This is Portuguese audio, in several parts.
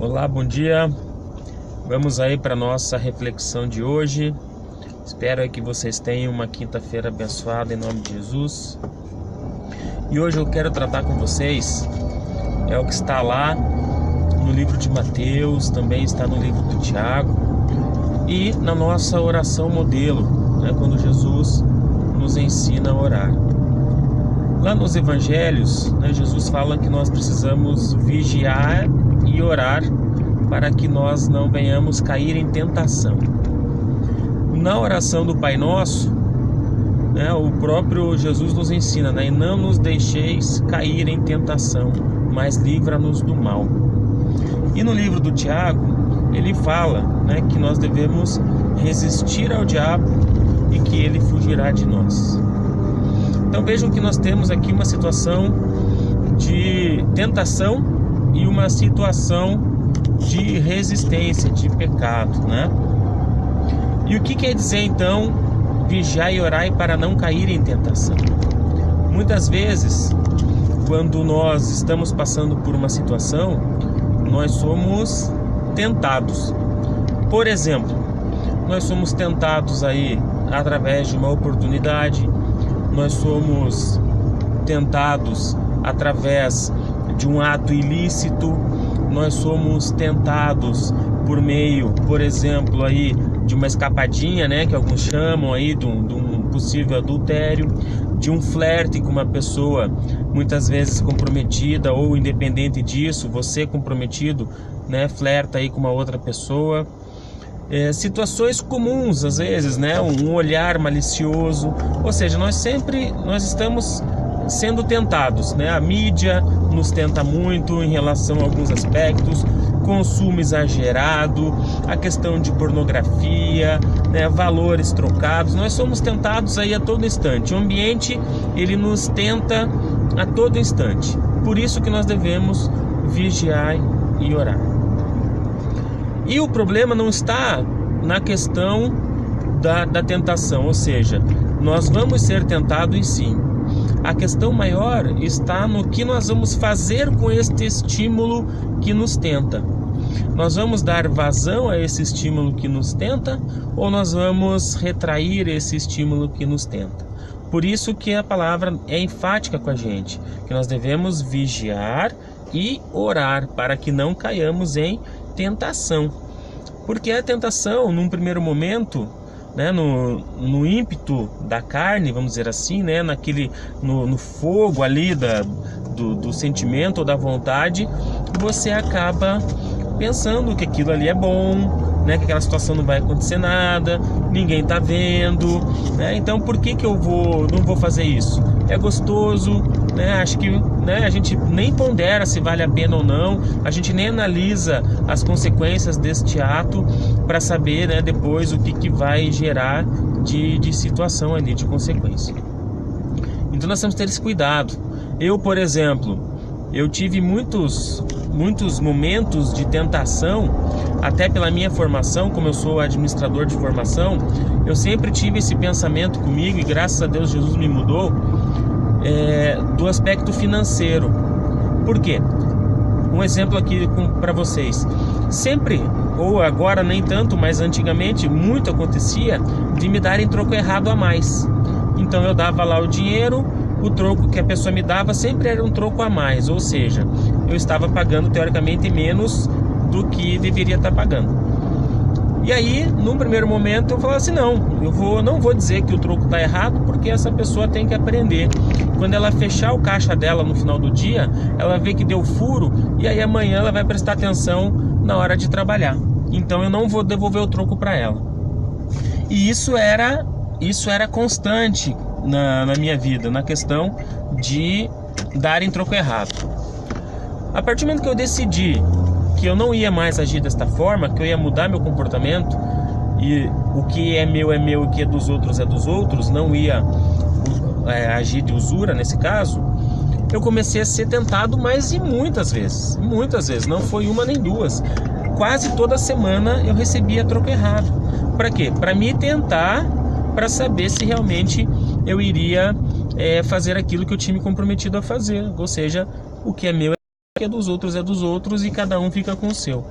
Olá, bom dia. Vamos aí para nossa reflexão de hoje. Espero aí que vocês tenham uma quinta-feira abençoada em nome de Jesus. E hoje eu quero tratar com vocês o que está lá no livro de Mateus, também está no livro do Tiago e na nossa oração modelo, quando Jesus nos ensina a orar. Lá nos evangelhos, Jesus fala que nós precisamos vigiar e orar para que nós não venhamos cair em tentação. Na oração do Pai Nosso, o próprio Jesus nos ensina, e não nos deixeis cair em tentação, mas livra-nos do mal. E no livro do Tiago, ele fala que nós devemos resistir ao diabo e que ele fugirá de nós. Então vejam que nós temos aqui uma situação de tentação e uma situação de resistência, de pecado, E o que quer dizer então vigiar e orar para não cair em tentação? Muitas vezes, quando nós estamos passando por uma situação, nós somos tentados. Por exemplo, nós somos tentados aí através de uma oportunidade, nós somos tentados através de um ato ilícito, nós somos tentados por meio, por exemplo, aí de uma escapadinha, que alguns chamam aí de um possível adultério, de um flerte com uma pessoa muitas vezes comprometida ou independente disso, você comprometido, flerta aí com uma outra pessoa. Situações comuns às vezes, um olhar malicioso, ou seja, nós estamos sendo tentados, A mídia nos tenta muito em relação a alguns aspectos, consumo exagerado, a questão de pornografia, valores trocados, nós somos tentados aí a todo instante, o ambiente ele nos tenta a todo instante, por isso que nós devemos vigiar e orar. E o problema não está na questão da tentação, ou seja, nós vamos ser tentados sim. A questão maior está no que nós vamos fazer com este estímulo que nos tenta. Nós vamos dar vazão a esse estímulo que nos tenta ou nós vamos retrair esse estímulo que nos tenta? Por isso que a palavra é enfática com a gente, que nós devemos vigiar e orar para que não caiamos em tentação. Porque a tentação, num primeiro momento, no ímpeto da carne, vamos dizer assim, no fogo ali do sentimento ou da vontade, você acaba pensando que aquilo ali é bom, que aquela situação não vai acontecer nada, ninguém está vendo, então por que eu não vou fazer isso? É gostoso, acho que a gente nem pondera se vale a pena ou não, a gente nem analisa as consequências deste ato para saber depois o que vai gerar de situação ali, de consequência. Então nós temos que ter esse cuidado. Eu, por exemplo, eu tive muitos momentos de tentação, até pela minha formação, como eu sou administrador de formação, eu sempre tive esse pensamento comigo e graças a Deus Jesus me mudou, do aspecto financeiro. Por quê? Um exemplo aqui para vocês. Sempre, ou agora nem tanto, mas antigamente muito acontecia de me darem troco errado a mais. Então eu dava lá o dinheiro, o troco que a pessoa me dava sempre era um troco a mais, ou seja, eu estava pagando teoricamente menos do que deveria estar pagando. E aí, num primeiro momento, eu falava assim, não vou dizer que o troco está errado, porque essa pessoa tem que aprender. Quando ela fechar o caixa dela no final do dia, ela vê que deu furo, e aí amanhã ela vai prestar atenção na hora de trabalhar. Então eu não vou devolver o troco para ela. E isso era constante na minha vida, na questão de darem troco errado. A partir do momento que eu decidi que eu não ia mais agir desta forma, que eu ia mudar meu comportamento, e o que é meu e o que é dos outros, não ia agir de usura nesse caso, eu comecei a ser tentado, mas e muitas vezes, não foi uma nem duas, quase toda semana eu recebia troco errado. Para quê? Para me tentar, para saber se realmente eu iria fazer aquilo que eu tinha me comprometido a fazer, ou seja, o que é meu que é dos outros e cada um fica com o seu.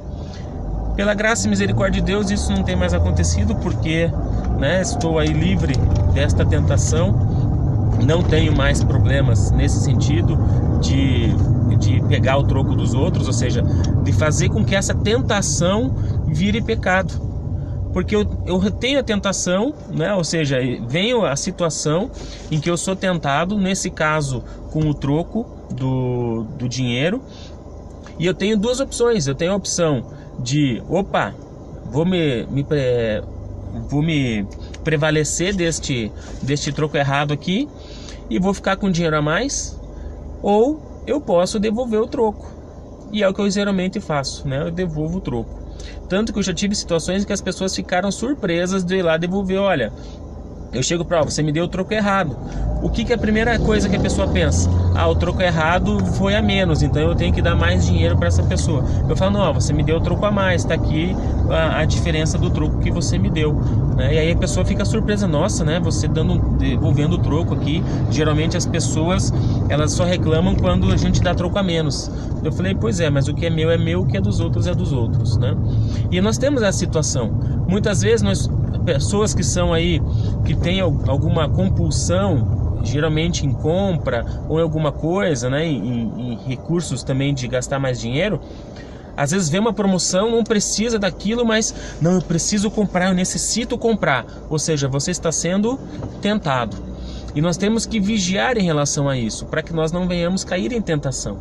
Pela graça e misericórdia de Deus, isso não tem mais acontecido, porque, né, estou aí livre desta tentação, não tenho mais problemas nesse sentido de pegar o troco dos outros, ou seja, de fazer com que essa tentação vire pecado. Porque eu tenho a tentação, né, ou seja, venho a situação em que eu sou tentado, nesse caso com o troco do dinheiro, e eu tenho duas opções. Eu tenho a opção de, vou me prevalecer deste troco errado aqui e vou ficar com dinheiro a mais, ou eu posso devolver o troco, e é o que eu geralmente faço, né? Eu devolvo o troco. Tanto que eu já tive situações em que as pessoas ficaram surpresas de ir lá devolver. Olha, eu chego para você me deu o troco errado. O que é a primeira coisa que a pessoa pensa? O troco errado foi a menos, então eu tenho que dar mais dinheiro para essa pessoa. Eu falo, não, você me deu o troco a mais, está aqui a diferença do troco que você me deu, né? E aí a pessoa fica surpresa, nossa, né, você devolvendo o troco aqui. Geralmente as pessoas, elas só reclamam quando a gente dá troco a menos. Eu falei, pois é, mas o que é meu, o que é dos outros, né? E nós temos essa situação. Muitas vezes pessoas que são aí, que têm alguma compulsão, geralmente em compra ou em alguma coisa, né, em recursos também de gastar mais dinheiro, às vezes vê uma promoção, não precisa daquilo, mas não, eu preciso comprar, eu necessito comprar. Ou seja, você está sendo tentado. E nós temos que vigiar em relação a isso, para que nós não venhamos cair em tentação.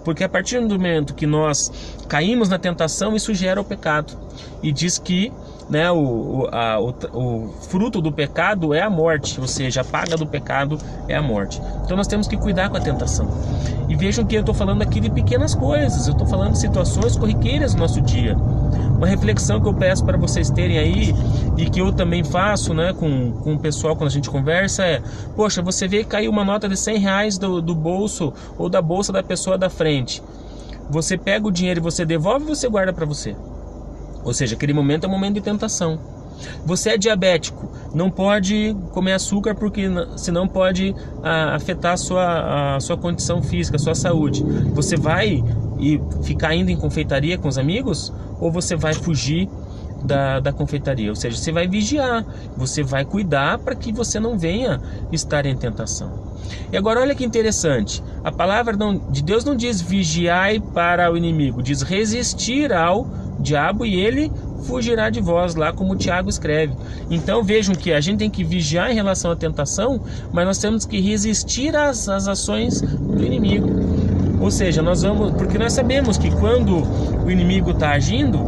Porque a partir do momento que nós caímos na tentação, isso gera o pecado. E diz que, né, o fruto do pecado é a morte, ou seja, a paga do pecado é a morte. Então nós temos que cuidar com a tentação. E vejam que eu estou falando aqui de pequenas coisas, eu estou falando de situações corriqueiras do nosso dia. Uma reflexão que eu peço para vocês terem aí, e que eu também faço, né, com o pessoal quando a gente conversa, é: poxa, você vê que caiu uma nota de R$100 do bolso ou da bolsa da pessoa da frente. Você pega o dinheiro e você devolve, ou você guarda para você? Ou seja, aquele momento é um momento de tentação. Você é diabético, não pode comer açúcar porque senão pode afetar a sua condição física, a sua saúde. Você vai ficar indo em confeitaria com os amigos, ou você vai fugir da confeitaria? Ou seja, você vai vigiar, você vai cuidar para que você não venha estar em tentação. E agora olha que interessante, a palavra de Deus não diz vigiai para o inimigo, diz resistir ao diabo e ele fugirá de vós, lá como o Tiago escreve. Então vejam que a gente tem que vigiar em relação à tentação, mas nós temos que resistir às ações do inimigo. Ou seja, porque nós sabemos que quando o inimigo está agindo,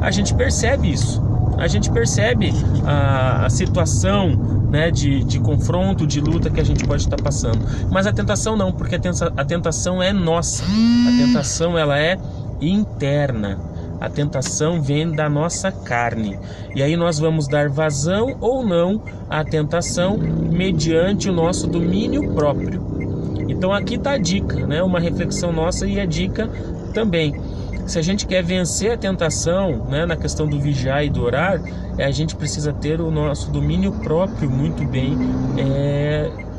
a gente percebe isso. A gente percebe a situação, né, de confronto, de luta que a gente pode estar passando. Mas a tentação não, porque a tentação é nossa. A tentação, ela é interna. A tentação vem da nossa carne. E aí nós vamos dar vazão ou não à tentação mediante o nosso domínio próprio. Então aqui está a dica, né? Uma reflexão nossa e a dica também. Se a gente quer vencer a tentação, né, na questão do vigiar e do orar, a gente precisa ter o nosso domínio próprio muito bem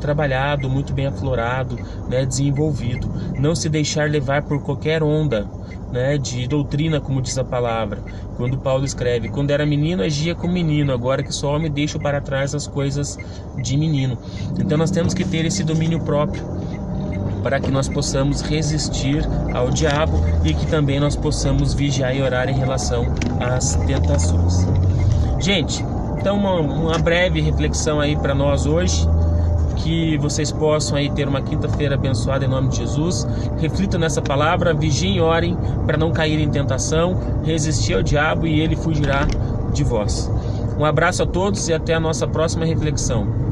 trabalhado, muito bem aflorado, né, desenvolvido. Não se deixar levar por qualquer onda, né, de doutrina, como diz a palavra. Quando Paulo escreve: quando era menino agia como menino, agora que sou homem deixo para trás as coisas de menino. Então nós temos que ter esse domínio próprio, para que nós possamos resistir ao diabo e que também nós possamos vigiar e orar em relação às tentações. Gente, então uma breve reflexão aí para nós hoje, que vocês possam aí ter uma quinta-feira abençoada em nome de Jesus. Reflitam nessa palavra, vigiem e orem para não cair em tentação, resistir ao diabo e ele fugirá de vós. Um abraço a todos e até a nossa próxima reflexão.